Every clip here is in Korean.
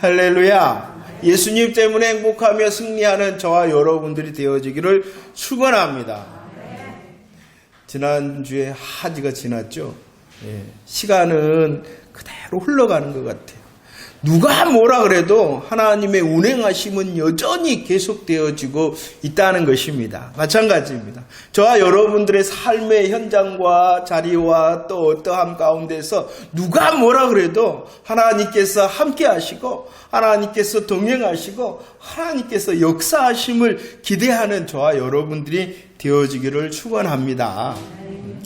할렐루야. 예수님 때문에 행복하며 승리하는 저와 여러분들이 되어지기를 축원합니다. 지난주에 하지가 지났죠. 시간은 그대로 흘러가는 것 같아요. 누가 뭐라 그래도 하나님의 운행하심은 여전히 계속되어지고 있다는 것입니다. 마찬가지입니다. 저와 여러분들의 삶의 현장과 자리와 또 어떠함 가운데서 누가 뭐라 그래도 하나님께서 함께 하시고 하나님께서 동행하시고 하나님께서 역사하심을 기대하는 저와 여러분들이 되어지기를 축원합니다.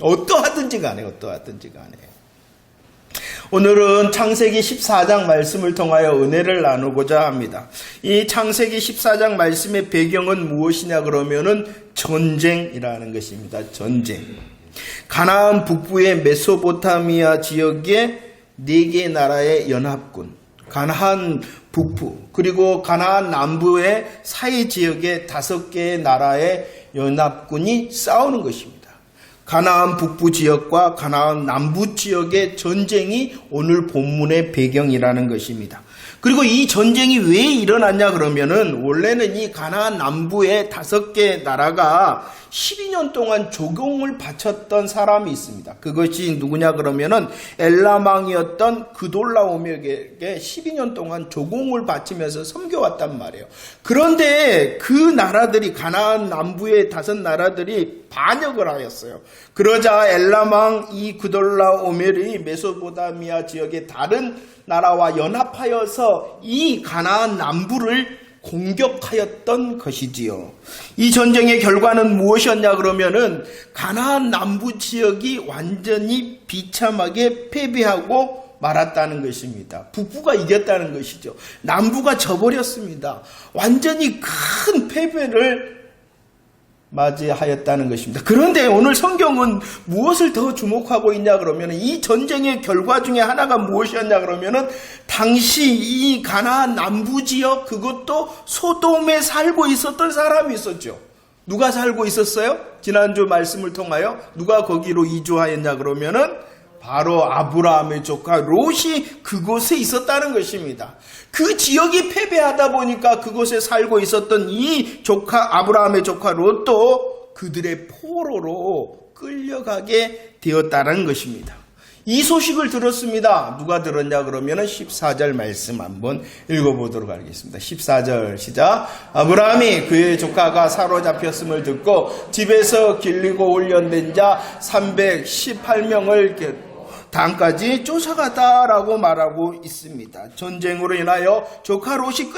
어떠하든지 간에 오늘은 창세기 14장 말씀을 통하여 은혜를 나누고자 합니다. 이 창세기 14장 말씀의 배경은 무엇이냐 그러면은 전쟁이라는 것입니다. 전쟁. 가나안 북부의 메소포타미아 지역의 4개 나라의 연합군, 가나안 북부 그리고 가나안 남부의 사이 지역의 5개의 나라의 연합군이 싸우는 것입니다. 가나안 북부 지역과 가나안 남부 지역의 전쟁이 오늘 본문의 배경이라는 것입니다. 그리고 이 전쟁이 왜 일어났냐 그러면은 원래는 이 가나안 남부의 5개 나라가 12년 동안 조공을 바쳤던 사람이 있습니다. 그것이 누구냐 그러면은 엘람왕이었던 그돌라오메르에게 12년 동안 조공을 바치면서 섬겨왔단 말이에요. 그런데 그 나라들이 가나안 남부의 5 나라들이 반역을 하였어요. 그러자 엘람왕 이 그돌라오메르이 메소포타미아 지역의 다른 나라와 연합하여서 이 가나안 남부를 공격하였던 것이지요. 이 전쟁의 결과는 무엇이었냐 그러면은 가나안 남부 지역이 완전히 비참하게 패배하고 말았다는 것입니다. 북부가 이겼다는 것이죠. 남부가 져버렸습니다. 완전히 큰 패배를 맞이하였다는 것입니다. 그런데 오늘 성경은 무엇을 더 주목하고 있냐 그러면 이 전쟁의 결과 중에 하나가 무엇이었냐 그러면은 당시 이 가나안 남부 지역 그것도 소돔에 살고 있었던 사람이 있었죠. 누가 살고 있었어요? 지난주 말씀을 통하여 누가 거기로 이주하였냐 그러면은 바로 아브라함의 조카 롯이 그곳에 있었다는 것입니다. 그 지역이 패배하다 보니까 그곳에 살고 있었던 이 아브라함의 조카 롯도 그들의 포로로 끌려가게 되었다는 것입니다. 이 소식을 들었습니다. 누가 들었냐 그러면 14절 말씀 한번 읽어보도록 하겠습니다. 14절 시작. 아브라함이 그의 조카가 사로잡혔음을 듣고 집에서 길리고 훈련된 자 318명을 단까지 쫓아갔다라고 말하고 있습니다. 전쟁으로 인하여 조카 롯이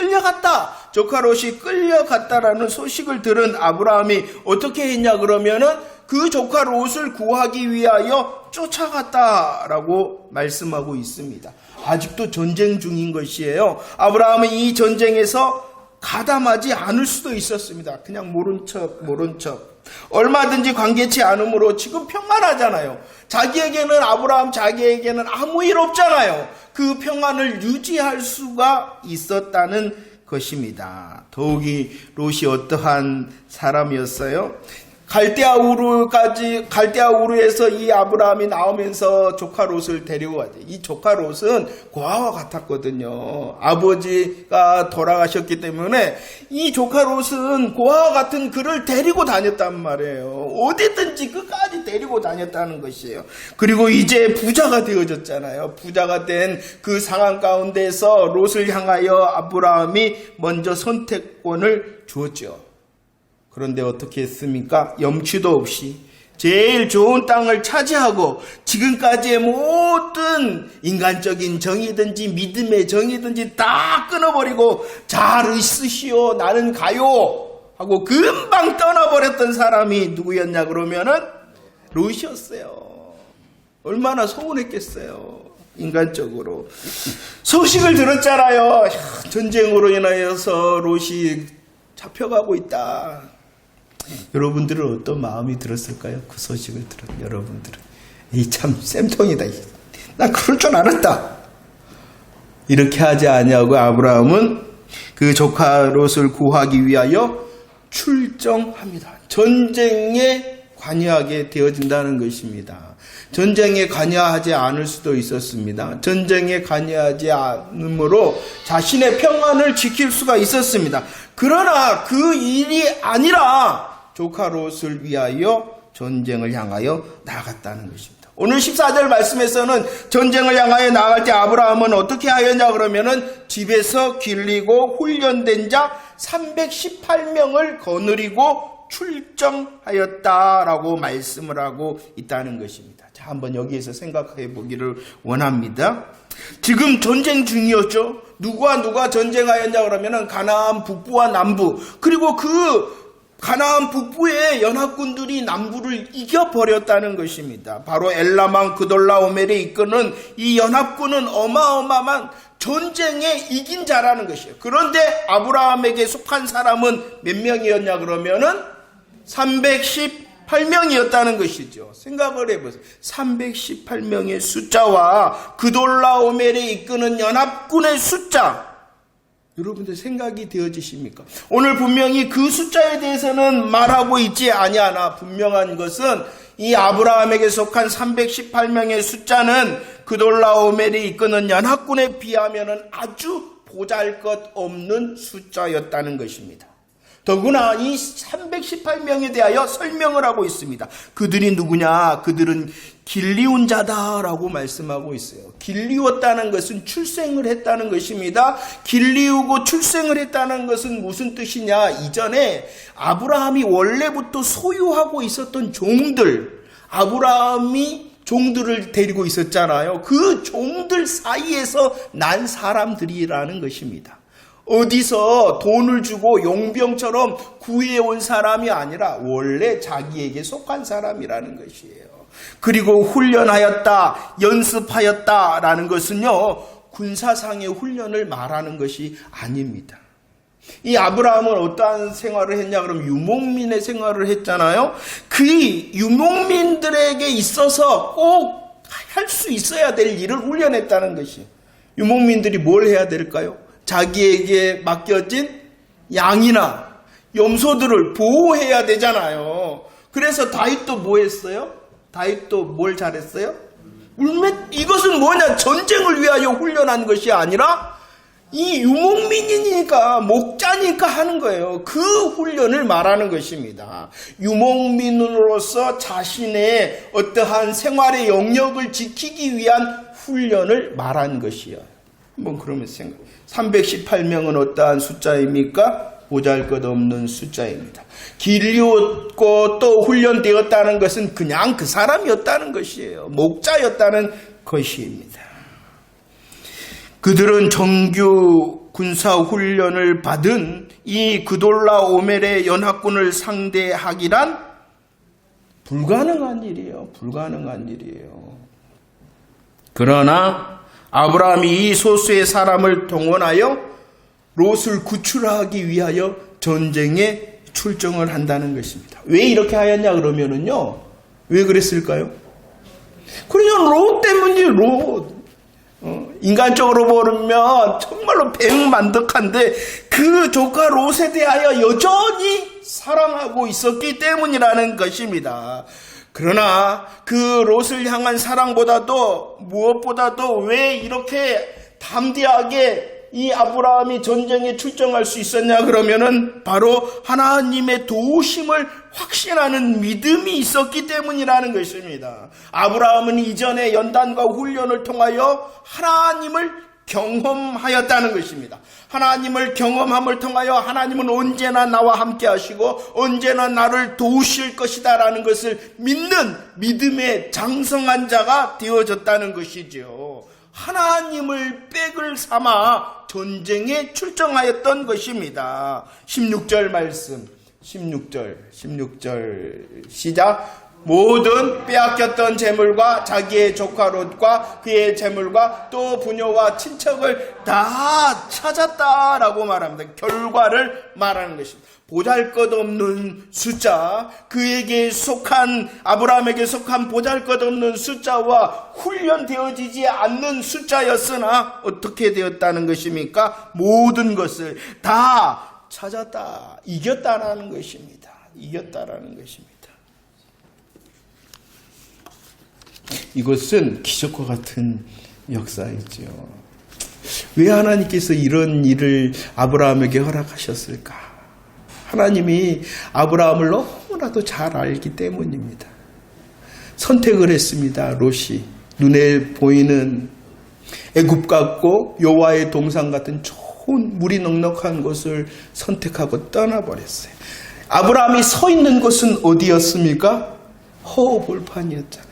끌려갔다라는 소식을 들은 아브라함이 어떻게 했냐 그러면은 그 조카 롯을 구하기 위하여 쫓아갔다라고 말씀하고 있습니다. 아직도 전쟁 중인 것이에요. 아브라함은 이 전쟁에서 가담하지 않을 수도 있었습니다. 그냥 모른 척. 얼마든지 관계치 않으므로 지금 평안하잖아요. 자기에게는 아무 일 없잖아요. 그 평안을 유지할 수가 있었다는 것입니다. 더욱이 롯이 어떠한 사람이었어요? 갈대아 우르에서 이 아브라함이 나오면서 조카 롯을 데리고 가죠. 이 조카 롯은 고아와 같았거든요. 아버지가 돌아가셨기 때문에 이 조카 롯은 고아와 같은 그를 데리고 다녔단 말이에요. 어디든지 끝까지 데리고 다녔다는 것이에요. 그리고 이제 부자가 되어졌잖아요. 부자가 된 그 상황 가운데서 롯을 향하여 아브라함이 먼저 선택권을 주었죠. 그런데 어떻게 했습니까? 염치도 없이 제일 좋은 땅을 차지하고 지금까지의 모든 인간적인 정이든지 믿음의 정이든지 다 끊어버리고 잘 있으시오 나는 가요 하고 금방 떠나버렸던 사람이 누구였냐 그러면은 롯이었어요. 얼마나 서운했겠어요. 인간적으로 소식을 들었잖아요. 전쟁으로 인하여서 롯이 잡혀가고 있다. 여러분들은 어떤 마음이 들었을까요? 그 소식을 들은 여러분들은 이 참 쌤통이다. 나 그럴 줄 알았다. 이렇게 하지 아니하고 아브라함은 그 조카 롯을 구하기 위하여 출정합니다. 전쟁에 관여하게 되어진다는 것입니다. 전쟁에 관여하지 않을 수도 있었습니다. 전쟁에 관여하지 않으므로 자신의 평안을 지킬 수가 있었습니다. 그러나 그 일이 아니라 조카 롯을 위하여 전쟁을 향하여 나아갔다는 것입니다. 오늘 14절 말씀에서는 전쟁을 향하여 나아갈 때 아브라함은 어떻게 하였냐 그러면은 집에서 길리고 훈련된 자 318명을 거느리고 출정하였다라고 말씀을 하고 있다는 것입니다. 자, 한번 여기에서 생각해 보기를 원합니다. 지금 전쟁 중이었죠. 누가 전쟁하였냐 그러면은 가나안 북부와 남부, 그리고 그 가나안 북부의 연합군들이 남부를 이겨버렸다는 것입니다. 바로 엘라만 그돌라오멜에 이끄는 이 연합군은 어마어마한 전쟁에 이긴 자라는 것이에요. 그런데 아브라함에게 속한 사람은 몇 명이었냐 그러면은 318명이었다는 것이죠. 생각을 해보세요. 318명의 숫자와 그돌라오멜에 이끄는 연합군의 숫자, 여러분들 생각이 되어지십니까? 오늘 분명히 그 숫자에 대해서는 말하고 있지 아니하나 분명한 것은 이 아브라함에게 속한 318명의 숫자는 그돌라오멜이 이끄는 연합군에 비하면 아주 보잘것없는 숫자였다는 것입니다. 더구나 이 318명에 대하여 설명을 하고 있습니다. 그들이 누구냐? 그들은 길리운 자다라고 말씀하고 있어요. 길리웠다는 것은 출생을 했다는 것입니다. 길리우고 출생을 했다는 것은 무슨 뜻이냐? 이전에 아브라함이 원래부터 소유하고 있었던 종들, 아브라함이 종들을 데리고 있었잖아요. 그 종들 사이에서 난 사람들이라는 것입니다. 어디서 돈을 주고 용병처럼 구해온 사람이 아니라 원래 자기에게 속한 사람이라는 것이에요. 그리고 훈련하였다, 연습하였다라는 것은요, 군사상의 훈련을 말하는 것이 아닙니다. 이 아브라함은 어떠한 생활을 했냐 그러면 유목민의 생활을 했잖아요. 그 유목민들에게 있어서 꼭 할 수 있어야 될 일을 훈련했다는 것이에요. 유목민들이 뭘 해야 될까요? 자기에게 맡겨진 양이나 염소들을 보호해야 되잖아요. 그래서 다윗도 뭐 했어요? 다윗도 뭘 잘했어요? 이것은 뭐냐? 전쟁을 위하여 훈련한 것이 아니라 이 유목민이니까 목자니까 하는 거예요. 그 훈련을 말하는 것입니다. 유목민으로서 자신의 어떠한 생활의 영역을 지키기 위한 훈련을 말한 것이에요. 한번 그러면서 생각. 318명은 어떠한 숫자입니까? 보잘것없는 숫자입니다. 길리웠고 또 훈련되었다는 것은 그냥 그 사람이었다는 것이에요. 목자였다는 것입니다. 그들은 정규 군사훈련을 받은 이 그돌라오멜의 연합군을 상대하기란 불가능한 일이에요. 불가능한 일이에요. 그러나 아브라함이 이 소수의 사람을 동원하여 롯을 구출하기 위하여 전쟁에 출정을 한다는 것입니다. 왜 이렇게 하였냐 그러면은요, 왜 그랬을까요? 그냥 롯 때문이 롯. 인간적으로 보면 정말로 배은만덕한데 그 조카 롯에 대하여 여전히 사랑하고 있었기 때문이라는 것입니다. 그러나 그 롯을 향한 사랑보다도 무엇보다도 왜 이렇게 담대하게 이 아브라함이 전쟁에 출정할 수 있었냐 그러면은 바로 하나님의 도우심을 확신하는 믿음이 있었기 때문이라는 것입니다. 아브라함은 이전에 연단과 훈련을 통하여 하나님을 경험하였다는 것입니다. 하나님을 경험함을 통하여 하나님은 언제나 나와 함께 하시고 언제나 나를 도우실 것이다 라는 것을 믿는 믿음의 장성한 자가 되어졌다는 것이죠. 하나님을 백을 삼아 전쟁에 출정하였던 것입니다. 16절 말씀, 16절 시작. 모든 빼앗겼던 재물과 자기의 조카 롯과 그의 재물과 또 부녀와 친척을 다 찾았다라고 말합니다. 결과를 말하는 것입니다. 보잘것없는 숫자, 그에게 속한 아브라함에게 속한 보잘것없는 숫자와 훈련되어지지 않는 숫자였으나 어떻게 되었다는 것입니까? 모든 것을 다 찾았다, 이겼다라는 것입니다. 이겼다라는 것입니다. 이것은 기적과 같은 역사이죠. 왜 하나님께서 이런 일을 아브라함에게 허락하셨을까? 하나님이 아브라함을 너무나도 잘 알기 때문입니다. 선택을 했습니다. 롯이 눈에 보이는 애굽 같고 여호와의 동산 같은 좋은 물이 넉넉한 곳을 선택하고 떠나버렸어요. 아브라함이 서 있는 곳은 어디였습니까? 허허벌판이었잖아요.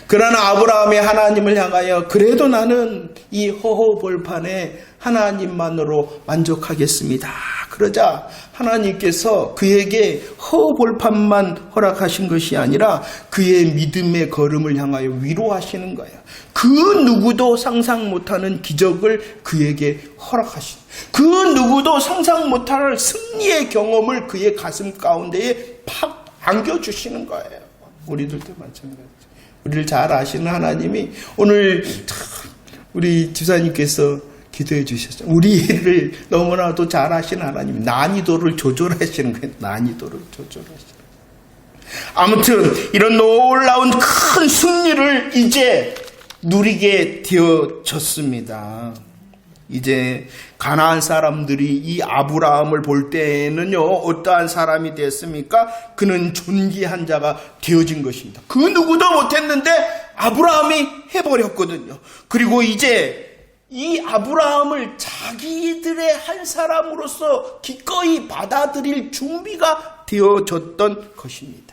그러나 아브라함이 하나님을 향하여 그래도 나는 이 허허벌판에 하나님만으로 만족하겠습니다. 그러자 하나님께서 그에게 허허벌판만 허락하신 것이 아니라 그의 믿음의 걸음을 향하여 위로하시는 거예요. 그 누구도 상상 못하는 기적을 그에게 허락하신, 그 누구도 상상 못할 승리의 경험을 그의 가슴 가운데에 팍 안겨주시는 거예요. 우리들도 마찬가지죠. 우리를 잘 아시는 하나님이 오늘 우리 집사님께서 기도해 주셨죠. 우리를 너무나도 잘 아시는 하나님, 난이도를 조절하시는 거예요. 난이도를 조절하시는 거예요. 아무튼 이런 놀라운 큰 승리를 이제 누리게 되어졌습니다. 이제 가나안 사람들이 이 아브라함을 볼 때는요, 어떠한 사람이 됐습니까? 그는 존귀한 자가 되어진 것입니다. 그 누구도 못했는데 아브라함이 해버렸거든요. 그리고 이제 이 아브라함을 자기들의 한 사람으로서 기꺼이 받아들일 준비가 되어졌던 것입니다.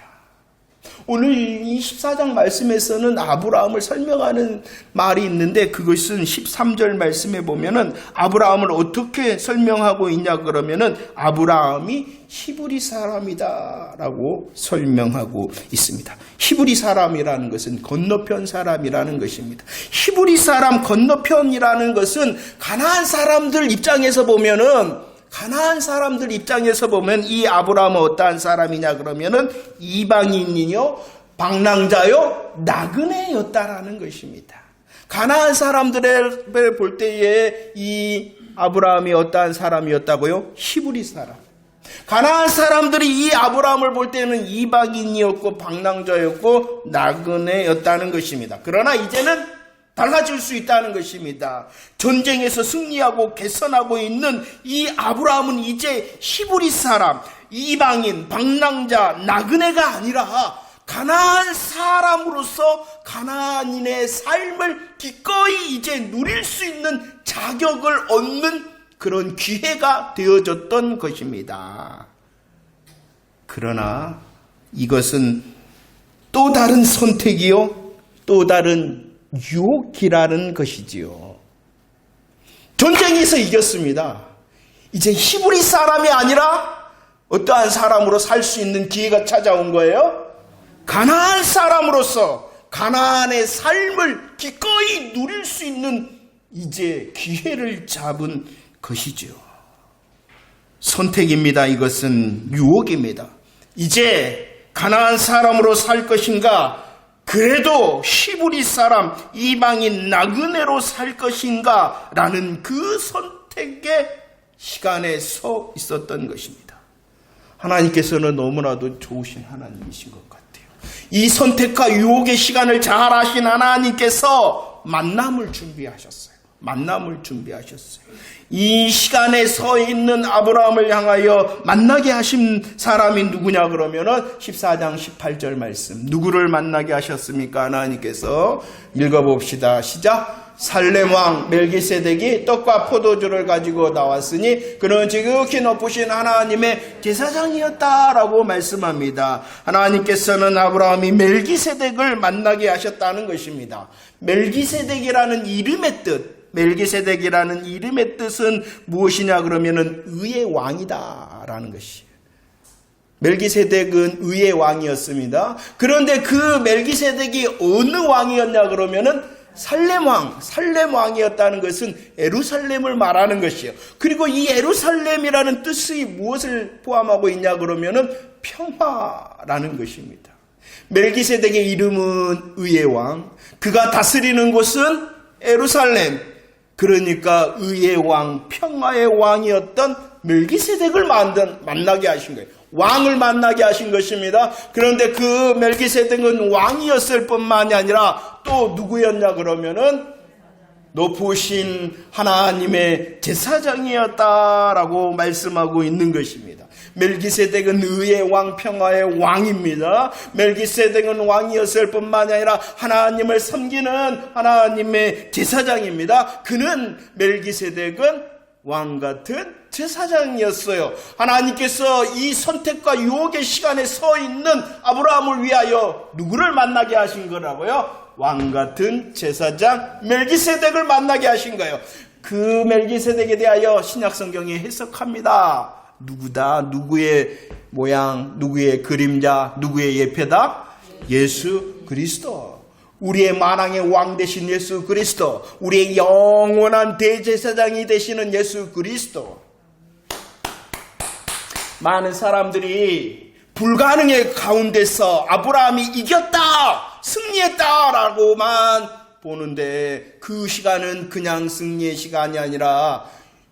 오늘 이 14장 말씀에서는 아브라함을 설명하는 말이 있는데 그것은 13절 말씀에 보면은 아브라함을 어떻게 설명하고 있냐 그러면은 아브라함이 히브리 사람이다 라고 설명하고 있습니다. 히브리 사람이라는 것은 건너편 사람이라는 것입니다. 히브리 사람 건너편이라는 것은 가나안 사람들 입장에서 보면은 이 아브라함은 어떠한 사람이냐 그러면은 이방인이요, 방랑자요, 나그네였다라는 것입니다. 가나안 사람들을 볼 때에 이 아브라함이 어떠한 사람이었다고요? 히브리 사람. 가나안 사람들이 이 아브라함을 볼 때는 이방인이었고 방랑자였고 나그네였다는 것입니다. 그러나 이제는 달라질 수 있다는 것입니다. 전쟁에서 승리하고 개선하고 있는 이 아브라함은 이제 히브리 사람, 이방인, 방랑자, 나그네가 아니라 가나안 사람으로서 가나안인의 삶을 기꺼이 이제 누릴 수 있는 자격을 얻는 그런 기회가 되어졌던 것입니다. 그러나 이것은 또 다른 선택이요, 또 다른 유혹이라는 것이지요. 전쟁에서 이겼습니다. 이제 히브리 사람이 아니라 어떠한 사람으로 살 수 있는 기회가 찾아온 거예요. 가나안 사람으로서 가나안의 삶을 기꺼이 누릴 수 있는 이제 기회를 잡은 것이지요. 선택입니다. 이것은 유혹입니다. 이제 가나안 사람으로 살 것인가, 그래도 히브리 사람, 이방인, 나그네로 살 것인가 라는 그 선택의 시간에 서 있었던 것입니다. 하나님께서는 너무나도 좋으신 하나님이신 것 같아요. 이 선택과 유혹의 시간을 잘 아신 하나님께서 만남을 준비하셨어요. 이 시간에 서 있는 아브라함을 향하여 만나게 하신 사람이 누구냐 그러면은 14장 18절 말씀. 누구를 만나게 하셨습니까? 하나님께서 읽어봅시다. 시작. 살렘 왕 멜기세덱이 떡과 포도주를 가지고 나왔으니 그는 지극히 높으신 하나님의 제사장이었다라고 말씀합니다. 하나님께서는 아브라함이 멜기세덱을 만나게 하셨다는 것입니다. 멜기세덱이라는 이름의 뜻은 무엇이냐 그러면은 의의 왕이다라는 것이에요. 멜기세덱은 의의 왕이었습니다. 그런데 그 멜기세덱이 어느 왕이었냐 그러면은 살렘 왕이었다는 것은 예루살렘을 말하는 것이에요. 그리고 이 예루살렘이라는 뜻이 무엇을 포함하고 있냐 그러면은 평화라는 것입니다. 멜기세덱의 이름은 의의 왕, 그가 다스리는 곳은 예루살렘, 그러니까 의의 왕, 평화의 왕이었던 멜기세덱을 만나게 하신 거예요. 왕을 만나게 하신 것입니다. 그런데 그 멜기세덱은 왕이었을 뿐만이 아니라 또 누구였냐 그러면은 높으신 하나님의 제사장이었다라고 말씀하고 있는 것입니다. 멜기세덱은 의의 왕, 평화의 왕입니다. 멜기세덱은 왕이었을 뿐만이 아니라 하나님을 섬기는 하나님의 제사장입니다. 그는 멜기세덱은 왕 같은 제사장이었어요. 하나님께서 이 선택과 유혹의 시간에 서 있는 아브라함을 위하여 누구를 만나게 하신 거라고요? 왕 같은 제사장 멜기세덱을 만나게 하신 거예요. 그 멜기세덱에 대하여 신약성경이 해석합니다. 누구다? 누구의 모양, 누구의 그림자, 누구의 예표다? 예수 그리스도. 우리의 만왕의 왕 되신 예수 그리스도, 우리의 영원한 대제사장이 되시는 예수 그리스도. 많은 사람들이 불가능의 가운데서 아브라함이 이겼다, 승리했다라고만 보는데 그 시간은 그냥 승리의 시간이 아니라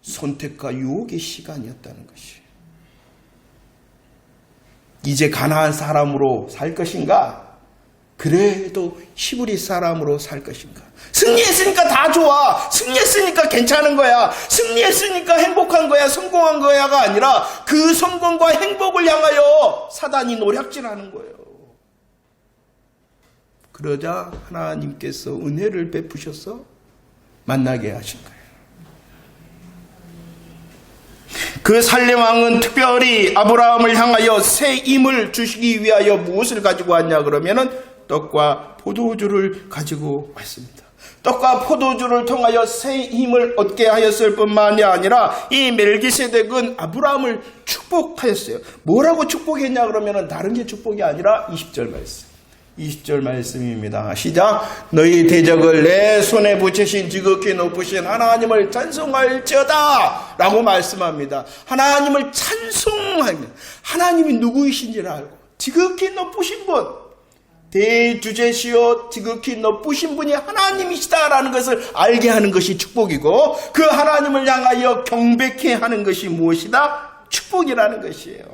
선택과 유혹의 시간이었다는 것이에요. 이제 가나안 사람으로 살 것인가? 그래도 히브리 사람으로 살 것인가? 승리했으니까 다 좋아. 승리했으니까 괜찮은 거야. 승리했으니까 행복한 거야. 성공한 거야가 아니라 그 성공과 행복을 향하여 사단이 노략질하는 거예요. 그러자 하나님께서 은혜를 베푸셔서 만나게 하신 거예요. 그 살림왕은 특별히 아브라함을 향하여 새 힘을 주시기 위하여 무엇을 가지고 왔냐 그러면은 떡과 포도주를 가지고 왔습니다. 떡과 포도주를 통하여 새 힘을 얻게 하였을 뿐만이 아니라 이 멜기세덱은 아브라함을 축복하였어요. 뭐라고 축복했냐 그러면은 다른 게 축복이 아니라 20절 말씀. 20절 말씀입니다. 시작. 너희 대적을 내 손에 붙이신 지극히 높으신 하나님을 찬송할지어다 라고 말씀합니다. 하나님을 찬송하면 하나님이 누구이신지를 알고 지극히 높으신 분, 대주제시요 지극히 높으신 분이 하나님이시다라는 것을 알게 하는 것이 축복이고, 그 하나님을 향하여 경배케 하는 것이 무엇이다? 축복이라는 것이에요.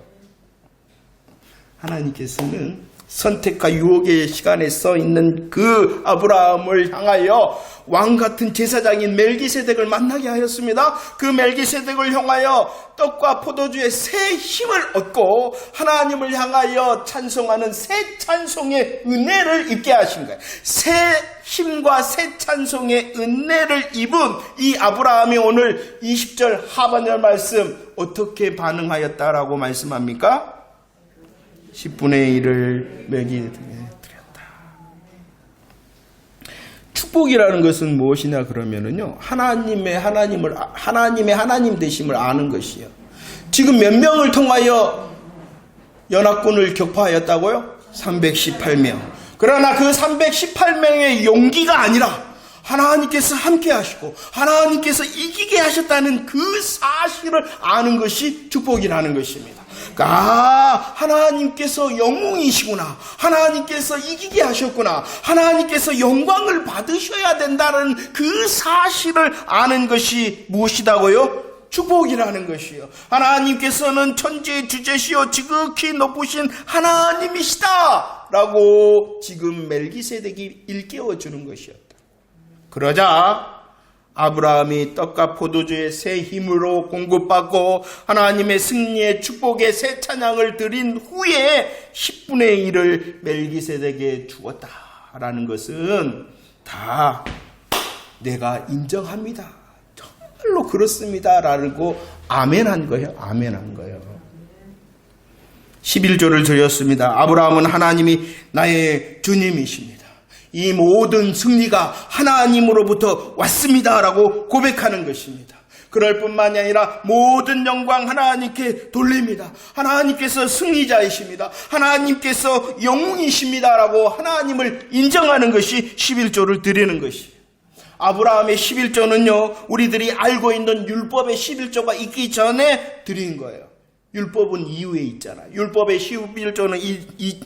하나님께서는 선택과 유혹의 시간에 써 있는 그 아브라함을 향하여 왕 같은 제사장인 멜기세덱을 만나게 하였습니다. 그 멜기세덱을 향하여 떡과 포도주의 새 힘을 얻고 하나님을 향하여 찬송하는 새 찬송의 은혜를 입게 하신 거예요. 새 힘과 새 찬송의 은혜를 입은 이 아브라함이 오늘 20절 하반절 말씀 어떻게 반응하였다라고 말씀합니까? 10분의 1을 멜기세덱에게 드렸다. 축복이라는 것은 무엇이냐 그러면은요, 하나님의 하나님 되심을 아는 것이요. 지금 몇 명을 통하여 연합군을 격파하였다고요? 318명. 그러나 그 318명의 용기가 아니라 하나님께서 함께 하시고 하나님께서 이기게 하셨다는 그 사실을 아는 것이 축복이라는 것입니다. 하나님께서 영웅이시구나, 하나님께서 이기게 하셨구나, 하나님께서 영광을 받으셔야 된다는 그 사실을 아는 것이 무엇이다고요? 축복이라는 것이요. 하나님께서는 천지의 주제시요 지극히 높으신 하나님이시다 라고 지금 멜기세덱이 일깨워 주는 것이었다. 그러자 아브라함이 떡과 포도주의 새 힘으로 공급받고 하나님의 승리의 축복의 새 찬양을 드린 후에 10분의 1을 멜기세덱에게 주었다라는 것은 다 내가 인정합니다, 정말로 그렇습니다라고 아멘한 거예요. 아멘한 거예요. 11조를 드렸습니다. 아브라함은 하나님이 나의 주님이십니다. 이 모든 승리가 하나님으로부터 왔습니다라고 고백하는 것입니다. 그럴 뿐만이 아니라 모든 영광 하나님께 돌립니다. 하나님께서 승리자이십니다. 하나님께서 영웅이십니다라고 하나님을 인정하는 것이 11조를 드리는 것이에요. 아브라함의 11조는요, 우리들이 알고 있는 율법의 11조가 있기 전에 드린 거예요. 율법은 이후에 있잖아요. 율법의 11조는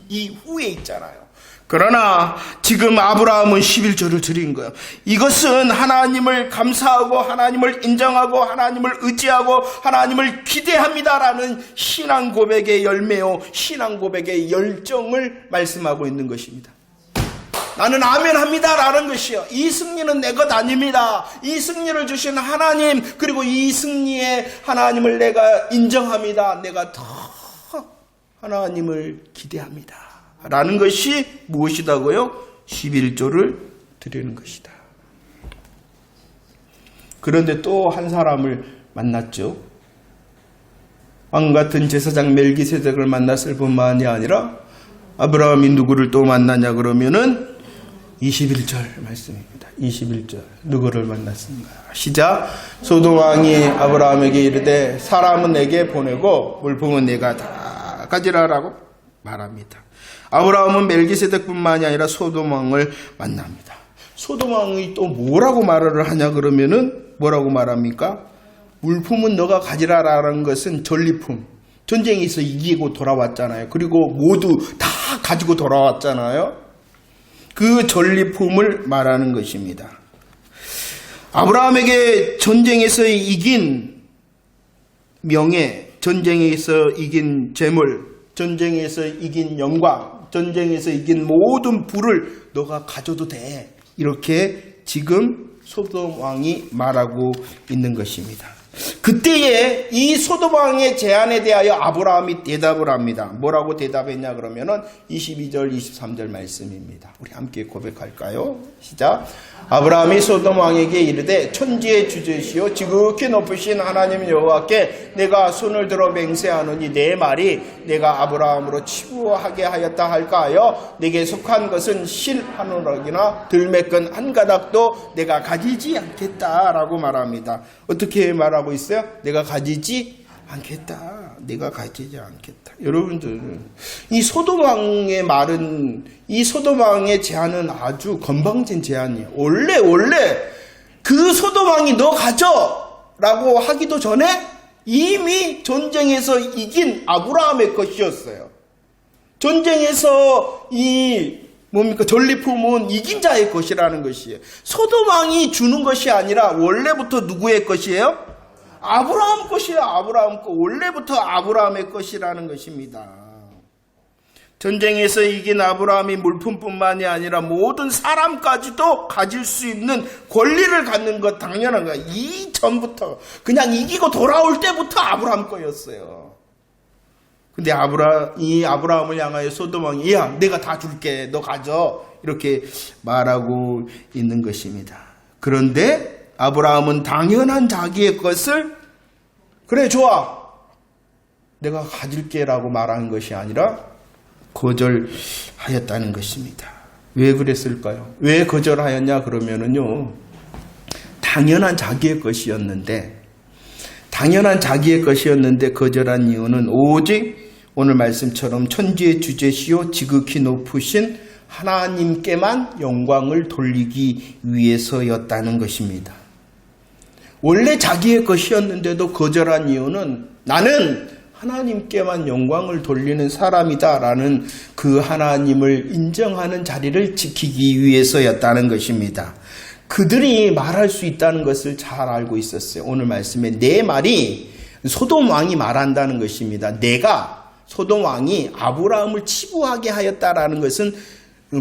이후에 있잖아요. 그러나 지금 아브라함은 11조를 드린 거예요. 이것은 하나님을 감사하고 하나님을 인정하고 하나님을 의지하고 하나님을 기대합니다라는 신앙 고백의 열매요, 신앙 고백의 열정을 말씀하고 있는 것입니다. 나는 아멘합니다라는 것이요. 이 승리는 내 것 아닙니다. 이 승리를 주신 하나님, 그리고 이 승리의 하나님을 내가 인정합니다. 내가 더 하나님을 기대합니다. 라는 것이 무엇이다고요? 11조를 드리는 것이다. 그런데 또 한 사람을 만났죠. 왕같은 제사장 멜기세덱을 만났을 뿐만이 아니라 아브라함이 누구를 또 만나냐 그러면은 21절 말씀입니다. 21절 누구를 만났습니까? 시작. 소돔 왕이 아브라함에게 이르되 사람은 내게 보내고 물품은 내가 다 가지라라고 말합니다. 아브라함은 멜기세덱뿐만이 아니라 소돔 왕을 만납니다. 소돔 왕이 또 뭐라고 말을 하냐 그러면은 뭐라고 말합니까? 물품은 너가 가지라라는 것은 전리품. 전쟁에서 이기고 돌아왔잖아요. 그리고 모두 다 가지고 돌아왔잖아요. 그 전리품을 말하는 것입니다. 아브라함에게 전쟁에서 이긴 명예, 전쟁에서 이긴 재물, 전쟁에서 이긴 영광, 전쟁에서 이긴 모든 부를 너가 가져도 돼. 이렇게 지금 소돔 왕이 말하고 있는 것입니다. 그때에 이 소돔 왕의 제안에 대하여 아브라함이 대답을 합니다. 뭐라고 대답했냐 그러면은 22절 23절 말씀입니다. 우리 함께 고백할까요? 시작. 아브라함이 소돔 왕에게 이르되 천지의 주제시오 지극히 높으신 하나님 여호와께 내가 손을 들어 맹세하노니 내 말이 내가 아브라함으로 치부하게 하였다 할까 하여 내게 속한 것은 실 한 우럭이나 들매끈 한 가닥도 내가 가지지 않겠다라고 말합니다. 어떻게 말하고 있어요? 내가 가지지 않겠다. 내가 가지지 않겠다. 여러분들, 이 소돔 왕의 말은, 이 소돔 왕의 제안은 아주 건방진 제안이에요. 원래 그 소돔 왕이 너 가져! 라고 하기도 전에 이미 전쟁에서 이긴 아브라함의 것이었어요. 전쟁에서 전리품은 이긴 자의 것이라는 것이에요. 소돔 왕이 주는 것이 아니라 원래부터 누구의 것이에요? 아브라함 것이에요. 아브라함 것. 원래부터 아브라함의 것이라는 것입니다. 전쟁에서 이긴 아브라함이 물품뿐만이 아니라 모든 사람까지도 가질 수 있는 권리를 갖는 것 당연한 거야. 이전부터 그냥 이기고 돌아올 때부터 아브라함 거였어요. 근데 이 아브라함을 향하여 소돔 왕이 야 내가 다 줄게 너 가져 이렇게 말하고 있는 것입니다. 그런데 아브라함은 당연한 자기의 것을 그래 좋아 내가 가질게 라고 말하는 것이 아니라 거절하였다는 것입니다. 왜 그랬을까요? 왜 거절하였냐 그러면은요 당연한 자기의 것이었는데 거절한 이유는 오직 오늘 말씀처럼 천지의 주제시요 지극히 높으신 하나님께만 영광을 돌리기 위해서였다는 것입니다. 원래 자기의 것이었는데도 거절한 이유는 나는 하나님께만 영광을 돌리는 사람이다라는 그 하나님을 인정하는 자리를 지키기 위해서였다는 것입니다. 그들이 말할 수 있다는 것을 잘 알고 있었어요. 오늘 말씀에 내 말이 소돔 왕이 말한다는 것입니다. 소돔 왕이 아브라함을 치부하게 하였다라는 것은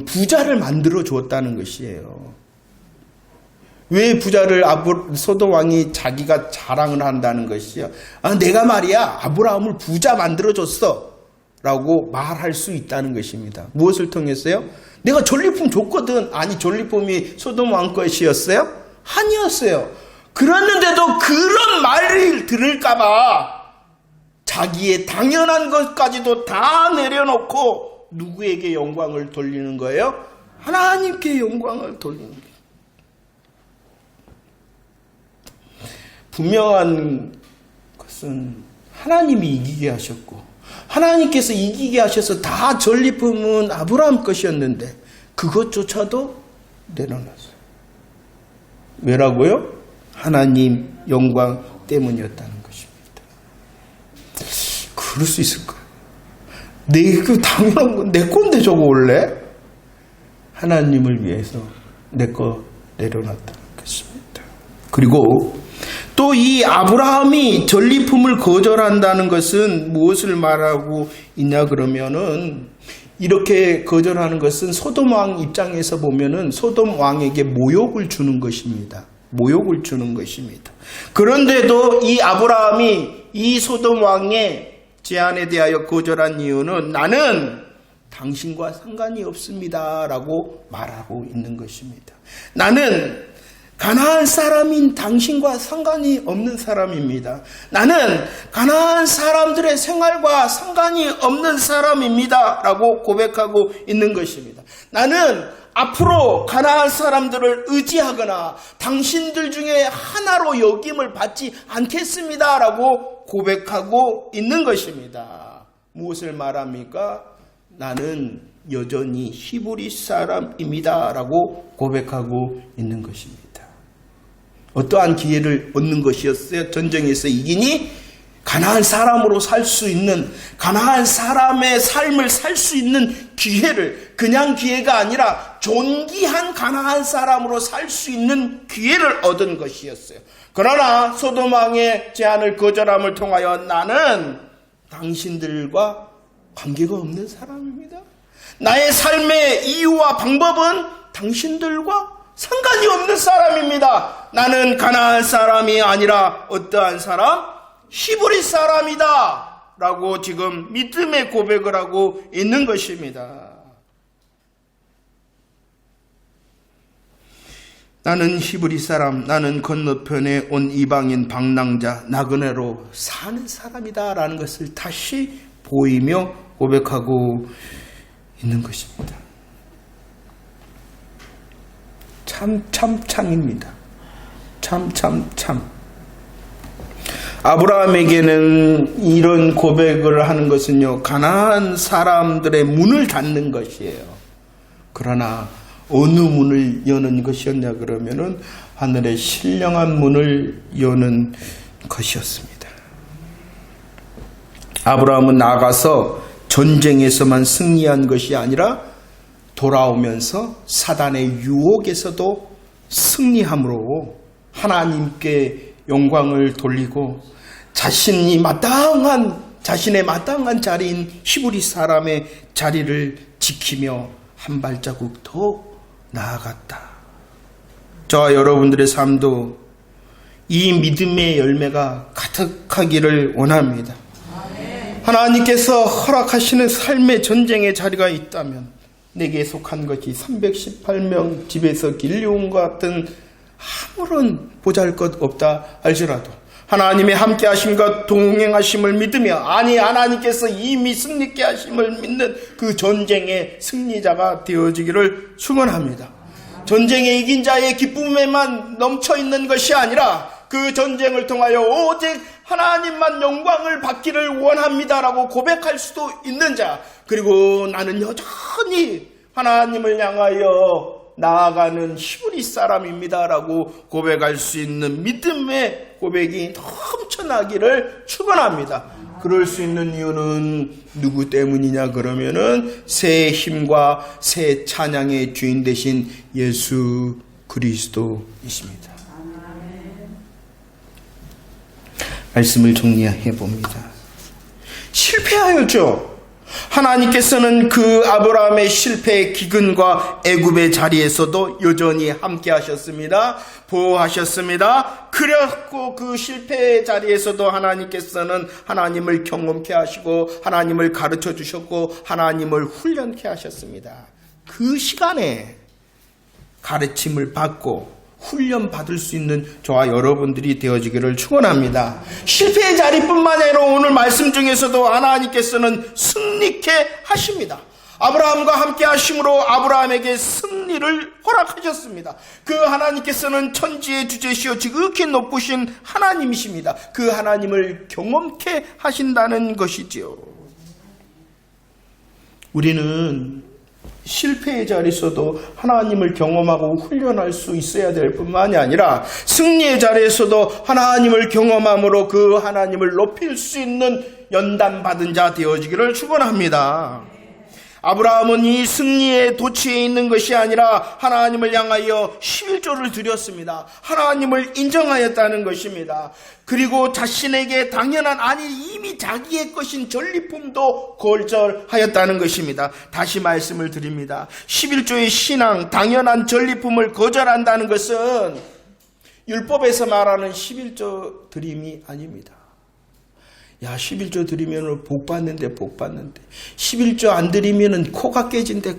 부자를 만들어 주었다는 것이에요. 왜 부자를 소돔 왕이 자기가 자랑을 한다는 것이요? 내가 말이야 아브라함을 부자 만들어 줬어 라고 말할 수 있다는 것입니다. 무엇을 통해서요? 내가 전리품 줬거든. 아니 전리품이 소돔 왕 것이었어요? 아니었어요. 그랬는데도 그런 말을 들을까봐 자기의 당연한 것까지도 다 내려놓고 누구에게 영광을 돌리는 거예요? 하나님께 영광을 돌리는 거예요. 분명한 것은 하나님이 이기게 하셨고 하나님께서 이기게 하셔서 다 전리품은 아브라함 것이었는데 그것조차도 내려놨어요. 왜라고요? 하나님 영광 때문이었다는 것입니다. 그럴 수 있을까요? 당연한 건 내 건데 저거 원래? 하나님을 위해서 내 거 내려놨다는 것입니다. 그리고 또 이 아브라함이 전리품을 거절한다는 것은 무엇을 말하고 있냐 그러면은, 이렇게 거절하는 것은 소돔 왕 입장에서 보면은 소돔 왕에게 모욕을 주는 것입니다. 모욕을 주는 것입니다. 그런데도 이 아브라함이 이 소돔 왕의 제안에 대하여 거절한 이유는 나는 당신과 상관이 없습니다 라고 말하고 있는 것입니다. 나는 가나안 사람인 당신과 상관이 없는 사람입니다. 나는 가나안 사람들의 생활과 상관이 없는 사람입니다 라고 고백하고 있는 것입니다. 나는 앞으로 가나안 사람들을 의지하거나 당신들 중에 하나로 여김을 받지 않겠습니다 라고 고백하고 있는 것입니다. 무엇을 말합니까? 나는 여전히 히브리 사람입니다 라고 고백하고 있는 것입니다. 어떠한 기회를 얻는 것이었어요? 전쟁에서 이기니 가나안 사람으로 살 수 있는, 가나안 사람의 삶을 살 수 있는 기회를, 그냥 기회가 아니라 존귀한 가나안 사람으로 살 수 있는 기회를 얻은 것이었어요. 그러나 소돔 왕의 제안을 거절함을 통하여 나는 당신들과 관계가 없는 사람입니다. 나의 삶의 이유와 방법은 당신들과 상관이 없는 사람입니다. 나는 가나안 사람이 아니라 어떠한 사람? 히브리 사람이다 라고 지금 믿음의 고백을 하고 있는 것입니다. 나는 히브리 사람, 나는 건너편에 온 이방인 방랑자 나그네로 사는 사람이다 라는 것을 다시 보이며 고백하고 있는 것입니다. 참입니다. 참. 아브라함에게는 이런 고백을 하는 것은요, 가나안 사람들의 문을 닫는 것이에요. 그러나 어느 문을 여는 것이었냐 그러면은 하늘의 신령한 문을 여는 것이었습니다. 아브라함은 나아가서 전쟁에서만 승리한 것이 아니라 돌아오면서 사단의 유혹에서도 승리함으로 하나님께 영광을 돌리고 자신의 마땅한 자리인 히브리 사람의 자리를 지키며 한 발자국 더 나아갔다. 저와 여러분들의 삶도 이 믿음의 열매가 가득하기를 원합니다. 하나님께서 허락하시는 삶의 전쟁의 자리가 있다면 내게 속한 것이 318명 집에서 길리온과 같은 아무런 보잘것 없다 할지라도 하나님의 함께 하심과 동행하심을 믿으며, 아니 하나님께서 이미 승리케 하심을 믿는 그 전쟁의 승리자가 되어지기를 축원합니다. 전쟁에 이긴 자의 기쁨에만 넘쳐있는 것이 아니라 그 전쟁을 통하여 오직 하나님만 영광을 받기를 원합니다라고 고백할 수도 있는 자, 그리고 나는 여전히 하나님을 향하여 나아가는 히브리 사람입니다라고 고백할 수 있는 믿음의 고백이 넘쳐나기를 축원합니다. 그럴 수 있는 이유는 누구 때문이냐 그러면은 새 힘과 새 찬양의 주인 되신 예수 그리스도이십니다. 말씀을 정리해 봅니다. 실패하였죠. 하나님께서는 그 아브라함의 실패의 기근과 애굽의 자리에서도 여전히 함께 하셨습니다. 보호하셨습니다. 그랬고 그 실패의 자리에서도 하나님께서는 하나님을 경험케 하시고 하나님을 가르쳐 주셨고 하나님을 훈련케 하셨습니다. 그 시간에 가르침을 받고 훈련 받을 수 있는 저와 여러분들이 되어지기를 축원합니다. 실패의 자리뿐만 아니라 오늘 말씀 중에서도 하나님께서는 승리케 하십니다. 아브라함과 함께 하심으로 아브라함에게 승리를 허락하셨습니다. 그 하나님께서는 천지의 주제시여 지극히 높으신 하나님이십니다. 그 하나님을 경험케 하신다는 것이지요. 우리는 실패의 자리에서도 하나님을 경험하고 훈련할 수 있어야 될 뿐만이 아니라 승리의 자리에서도 하나님을 경험함으로 그 하나님을 높일 수 있는 연단받은 자 되어지기를 축원합니다. 아브라함은 이 승리의 도취에 있는 것이 아니라 하나님을 향하여 11조를 드렸습니다. 하나님을 인정하였다는 것입니다. 그리고 자신에게 당연한, 아니 이미 자기의 것인 전리품도 거절하였다는 것입니다. 다시 말씀을 드립니다. 11조의 신앙, 당연한 전리품을 거절한다는 것은 율법에서 말하는 11조 드림이 아닙니다. 야, 11조 드리면 복 받는데 11조 안 드리면 코가 깨진대.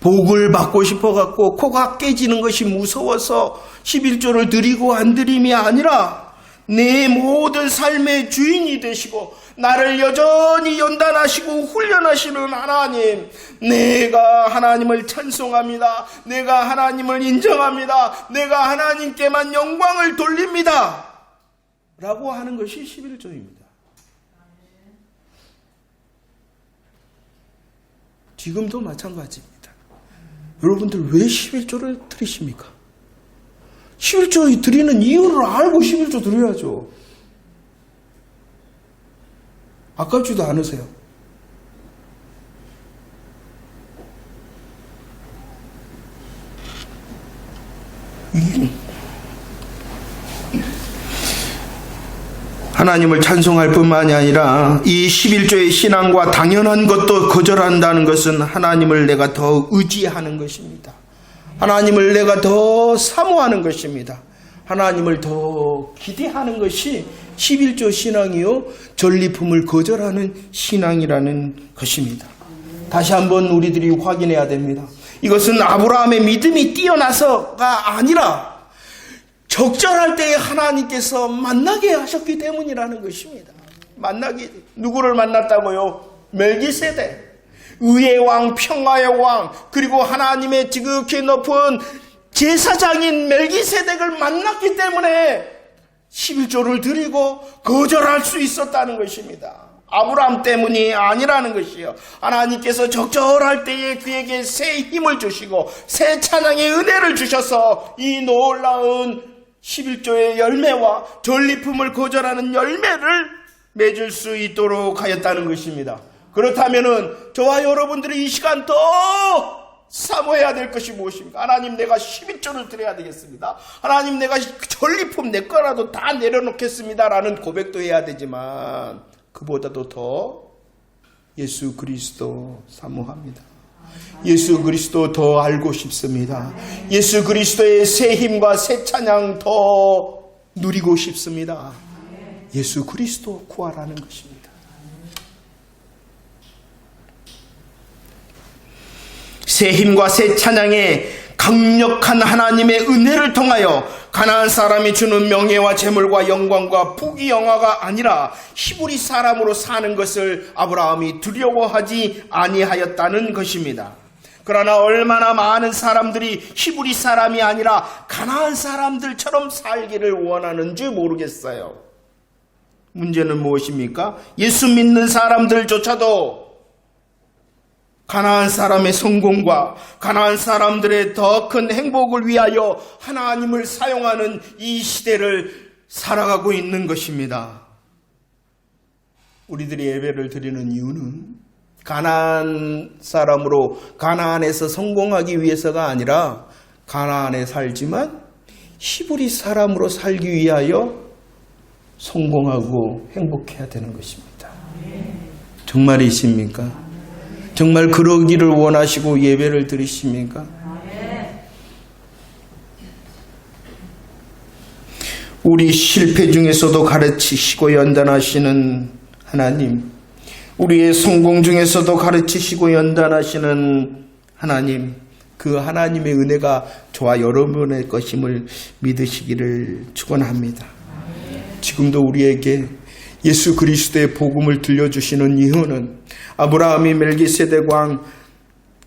복을 받고 싶어갖고 코가 깨지는 것이 무서워서 11조를 드리고 안 드림이 아니라 내 모든 삶의 주인이 되시고 나를 여전히 연단하시고 훈련하시는 하나님, 내가 하나님을 찬송합니다. 내가 하나님을 인정합니다. 내가 하나님께만 영광을 돌립니다 라고 하는 것이 11조입니다. 지금도 마찬가지입니다. 여러분들 왜 11조를 드리십니까? 11조 드리는 이유를 알고 11조 드려야죠. 아깝지도 않으세요? 하나님을 찬송할 뿐만이 아니라 이 11조의 신앙과 당연한 것도 거절한다는 것은 하나님을 내가 더 의지하는 것입니다. 하나님을 내가 더 사모하는 것입니다. 하나님을 더 기대하는 것이 11조 신앙이요, 전리품을 거절하는 신앙이라는 것입니다. 다시 한번 우리들이 확인해야 됩니다. 이것은 아브라함의 믿음이 뛰어나서가 아니라 적절할 때에 하나님께서 만나게 하셨기 때문이라는 것입니다. 누구를 만났다고요? 멜기세덱. 의의 왕, 평화의 왕, 그리고 하나님의 지극히 높은 제사장인 멜기세덱을 만났기 때문에 11조를 드리고 거절할 수 있었다는 것입니다. 아브라함 때문이 아니라는 것이요. 하나님께서 적절할 때에 그에게 새 힘을 주시고 새 찬양의 은혜를 주셔서 이 놀라운 11조의 열매와 전리품을 거절하는 열매를 맺을 수 있도록 하였다는 것입니다. 그렇다면은 저와 여러분들이 이 시간 더 사모해야 될 것이 무엇입니까? 하나님, 내가 11조를 드려야 되겠습니다. 하나님, 내가 전리품 내 거라도 다 내려놓겠습니다 라는 고백도 해야 되지만 그보다도 더 예수 그리스도 사모합니다. 예수 그리스도 더 알고 싶습니다. 예수 그리스도의 새 힘과 새 찬양 더 누리고 싶습니다. 예수 그리스도 구하라는 것입니다. 새 힘과 새 찬양의 강력한 하나님의 은혜를 통하여 가나안 사람이 주는 명예와 재물과 영광과 부귀 영화가 아니라 히브리 사람으로 사는 것을 아브라함이 두려워하지 아니하였다는 것입니다. 그러나 얼마나 많은 사람들이 히브리 사람이 아니라 가나안 사람들처럼 살기를 원하는지 모르겠어요. 문제는 무엇입니까? 예수 믿는 사람들조차도 가나안 사람의 성공과 가나안 사람들의 더 큰 행복을 위하여 하나님을 사용하는 이 시대를 살아가고 있는 것입니다. 우리들이 예배를 드리는 이유는 가나안 사람으로 가나안에서 성공하기 위해서가 아니라 가나안에 살지만 히브리 사람으로 살기 위하여 성공하고 행복해야 되는 것입니다. 정말이십니까? 정말 그러기를 원하시고 예배를 드리십니까? 우리 실패 중에서도 가르치시고 연단하시는 하나님, 우리의 성공 중에서도 가르치시고 연단하시는 하나님, 그 하나님의 은혜가 저와 여러분의 것임을 믿으시기를 축원합니다. 지금도 우리에게 예수 그리스도의 복음을 들려주시는 이유는 아브라함이 멜기세덱 왕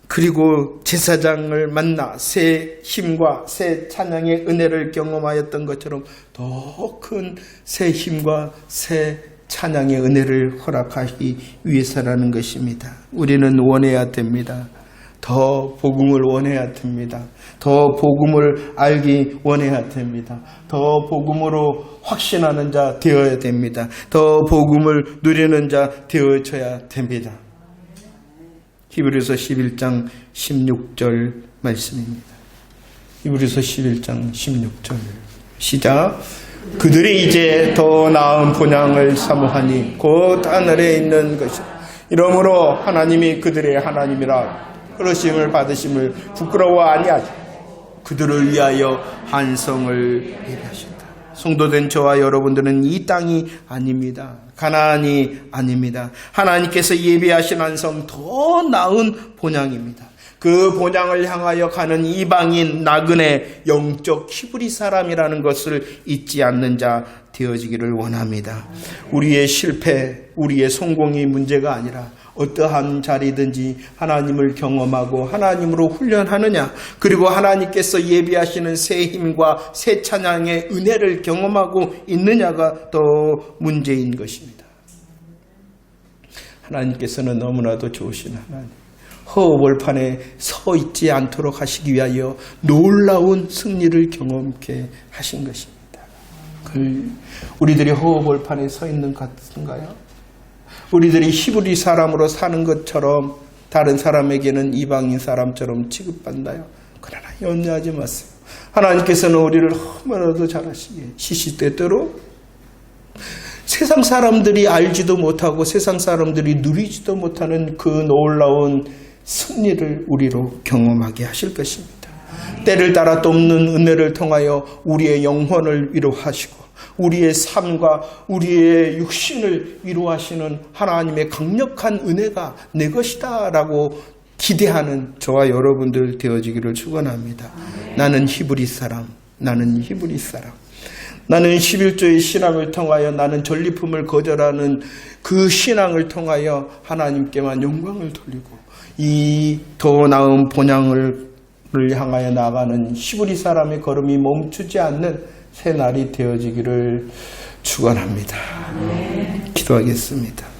그리고 제사장을 만나 새 힘과 새 찬양의 은혜를 경험하였던 것처럼 더 큰 새 힘과 새 찬양의 은혜를 허락하기 위해서라는 것입니다. 우리는 원해야 됩니다. 더 복음을 원해야 됩니다. 더 복음을 알기 원해야 됩니다. 더 복음으로 확신하는 자 되어야 됩니다. 더 복음을 누리는 자 되어져야 됩니다. 히브리서 11장 16절 말씀입니다. 히브리서 11장 16절 시작. 그들이 이제 더 나은 본향을 사모하니 곧 하늘에 있는 것이라. 이러므로 하나님이 그들의 하나님이라 그러심을 받으심을 부끄러워 아니하죠. 그들을 위하여 한성을 예비하신다. 성도된 저와 여러분들은 이 땅이 아닙니다. 가나안이 아닙니다. 하나님께서 예비하신 한성 더 나은 본향입니다. 그 본향을 향하여 가는 이방인 나그네 영적 히브리 사람이라는 것을 잊지 않는 자 되어지기를 원합니다. 우리의 실패, 우리의 성공이 문제가 아니라 어떠한 자리든지 하나님을 경험하고 하나님으로 훈련하느냐, 그리고 하나님께서 예비하시는 새 힘과 새 찬양의 은혜를 경험하고 있느냐가 더 문제인 것입니다. 하나님께서는 너무나도 좋으신 하나님, 허허벌판에 서 있지 않도록 하시기 위하여 놀라운 승리를 경험케 하신 것입니다. 우리들이 허허벌판에 서 있는 것 같은가요? 우리들이 히브리 사람으로 사는 것처럼 다른 사람에게는 이방인 사람처럼 취급받나요? 그러나 염려하지 마세요. 하나님께서는 우리를 너무나도 잘하시기에 시시때때로 세상 사람들이 알지도 못하고 세상 사람들이 누리지도 못하는 그 놀라운 승리를 우리로 경험하게 하실 것입니다. 때를 따라 돕는 은혜를 통하여 우리의 영혼을 위로하시고 우리의 삶과 우리의 육신을 위로하시는 하나님의 강력한 은혜가 내 것이다 라고 기대하는 저와 여러분들 되어지기를 축원합니다. 나는 히브리 사람, 나는 히브리 사람. 나는 11조의 신앙을 통하여, 나는 전리품을 거절하는 그 신앙을 통하여 하나님께만 영광을 돌리고 이 더 나은 본향을 향하여 나가는 히브리 사람의 걸음이 멈추지 않는 새 날이 되어지기를 축원합니다. 기도하겠습니다.